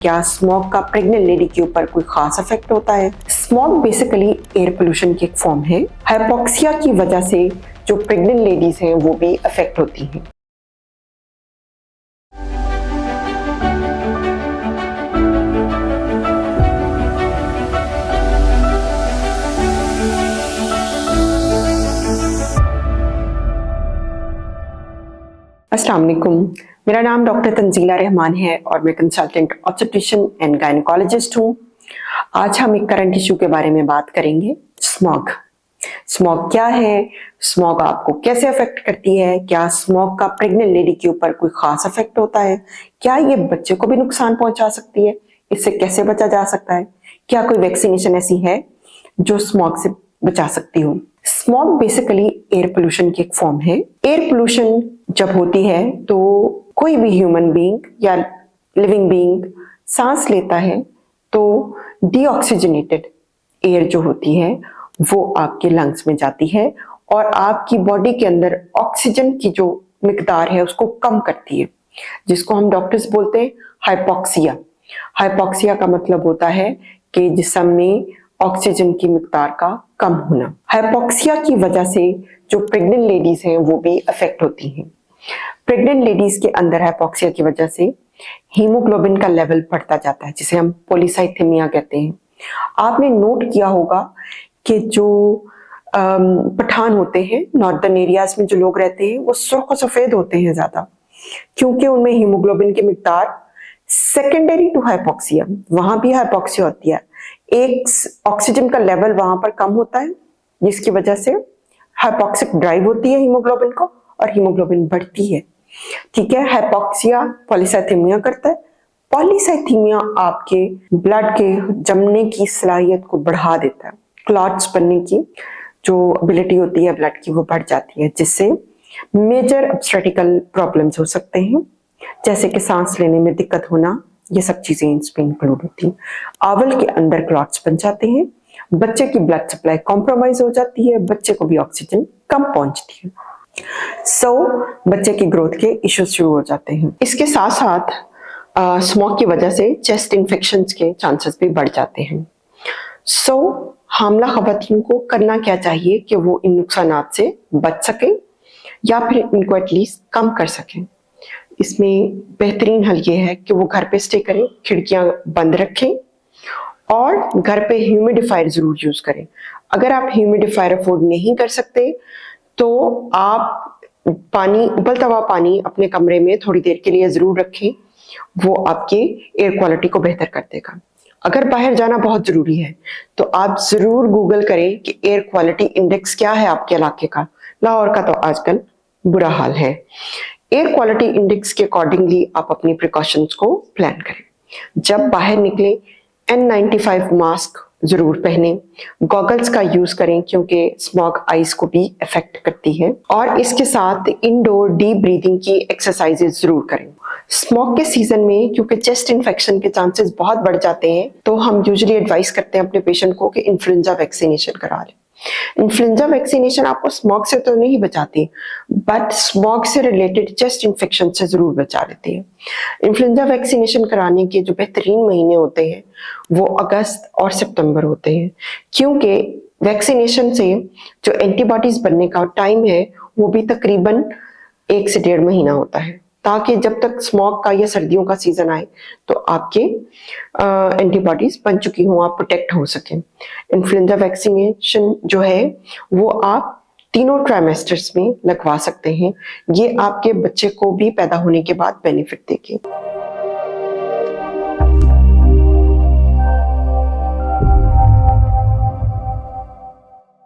क्या स्मोक का pregnant lady के ऊपर कोई खास इफेक्ट होता है? स्मोक बेसिकली एयर पोल्यूशन की एक फॉर्म है। हाइपोक्सिया की वजह से जो प्रेग्नेंट लेडीज हैं वो भी अफेक्ट होती हैं। अस्सलाम वालेकुम, मेरा नाम डॉक्टर तंजीला रहमान है और मैं कंसल्टेंट ऑब्स्टेट्रिशियन एंड गायनेकोलॉजिस्ट हूँ। आज हम एक करंट इशू के बारे में बात करेंगे, स्मोक। स्मोक क्या है, स्मोक आपको कैसे अफेक्ट करती है, क्या स्मोक का प्रेग्नेंट लेडी के ऊपर कोई खास इफेक्ट होता है, क्या ये बच्चे को भी नुकसान पहुंचा सकती है, इससे कैसे बचा जा सकता है, क्या कोई वैक्सीनेशन ऐसी है जो स्मोक से बचा सकती हो। स्मोक बेसिकली एयर पोल्यूशन की एक फॉर्म है। एयर पोल्यूशन जब होती है तो कोई भी ह्यूमन बीइंग या लिविंग बीइंग सांस लेता है तो डीऑक्सीजनेटेड एयर जो होती है वो आपके लंग्स में जाती है और आपकी बॉडी के अंदर ऑक्सीजन की जो मिकदार है उसको कम करती है, जिसको हम डॉक्टर्स बोलते हैं हाइपोक्सिया। हाइपोक्सिया का मतलब होता है कि जिस्म में ऑक्सीजन की मिकदार का कम होना। हाइपोक्सिया की वजह से जो प्रेग्नेंट लेडीज हैं वो भी अफेक्ट होती हैं। प्रेग्नेंट लेडीज के अंदर हाइपोक्सिया की वजह से हीमोग्लोबिन का लेवल बढ़ता जाता है, जिसे हम पॉलीसाइथेमिया कहते हैं। आपने नोट किया होगा कि जो पठान होते हैं, नॉर्दर्न एरियाज में जो लोग रहते हैं वो सुर्ख सफेद होते हैं ज्यादा, क्योंकि उनमें हीमोग्लोबिन की मिकदार सेकेंडरी टू हाइपोक्सिया, वहां भी हाइपोक्सिया होती है, एक ऑक्सीजन का लेवल वहां पर कम होता है जिसकी वजह से हाइपोक्सिक ड्राइव होती है हीमोग्लोबिन को और हीमोग्लोबिन बढ़ती है। ठीक है, हाइपोक्सिया पॉलीसाइथेमिया करता है। पॉलीसाइथेमिया आपके ब्लड के जमने की सलाहियत को बढ़ा देता है, क्लॉट्स बनने की जो एबिलिटी होती है ब्लड की वो बढ़ जाती है, जिससे मेजर ऑब्स्टेट्रिकल प्रॉब्लम्स हो सकते हैं, जैसे कि सांस लेने में दिक्कत होना। ये सब चीजें इसमें इंक्लूड होती हैं। आंवल के अंदर क्लॉट्स बन जाते हैं, बच्चे की ब्लड सप्लाई कॉम्प्रोमाइज हो जाती है, बच्चे को भी ऑक्सीजन कम पहुंचती है, बच्चे की ग्रोथ के इश्यूज शुरू हो जाते हैं। इसके साथ साथ स्मोक की वजह से चेस्ट इन्फेक्शंस के चांसेस भी बढ़ जाते हैं। हामला खवातीन को करना क्या चाहिए कि वो इन नुकसानात से बच सके या फिर इनको एटलीस्ट कम कर सकें। इसमें बेहतरीन हल ये है कि वो घर पे स्टे करें, खिड़कियां बंद रखें और घर पे ह्यूमिडिफायर जरूर यूज करें। अगर आप ह्यूमिडिफायर अफोर्ड नहीं कर सकते तो आप पानी, उबलता हुआ पानी अपने कमरे में थोड़ी देर के लिए जरूर रखें, वो आपके एयर क्वालिटी को बेहतर कर देगा। अगर बाहर जाना बहुत जरूरी है तो आप जरूर गूगल करें कि एयर क्वालिटी इंडेक्स क्या है आपके इलाके का। लाहौर का तो आजकल बुरा हाल है। एयर क्वालिटी इंडेक्स के अकॉर्डिंगली आप अपनी प्रिकॉशंस को प्लान करें। जब बाहर निकले N95 मास्क जरूर पहने, गॉगल्स का यूज करें क्योंकि स्मॉग आईज को भी इफेक्ट करती है, और इसके साथ इंडोर डीप ब्रीदिंग की एक्सरसाइजेस जरूर करें। स्मोक के सीजन में क्योंकि चेस्ट इन्फेक्शन के चांसेस बहुत बढ़ जाते हैं तो हम यूजुअली एडवाइस करते हैं अपने पेशेंट को कि इन्फ्लुएंजा वैक्सीनेशन करा लें। इन्फ्लुएंजा वैक्सीनेशन आपको स्मोक से तो नहीं बचाती, बट स्मोक से रिलेटेड चेस्ट इन्फेक्शन से जरूर बचा लेती है। इन्फ्लुएंजा वैक्सीनेशन कराने के जो बेहतरीन महीने होते हैं वो अगस्त और सितंबर होते हैं, क्योंकि वैक्सीनेशन से जो एंटीबॉडीज बनने का टाइम है वो भी तकरीबन 1 से 1.5 महीना होता है, ताकि जब तक स्मोक का या सर्दियों का सीजन आए तो आपके एंटीबॉडीज बन चुकी हों, आप प्रोटेक्ट हो सकें। इन्फ्लुएंजा वैक्सीनेशन जो है वो आप 3 ट्राइमेस्टर्स में लगवा सकते हैं। ये आपके बच्चे को भी पैदा होने के बाद बेनिफिट देगी।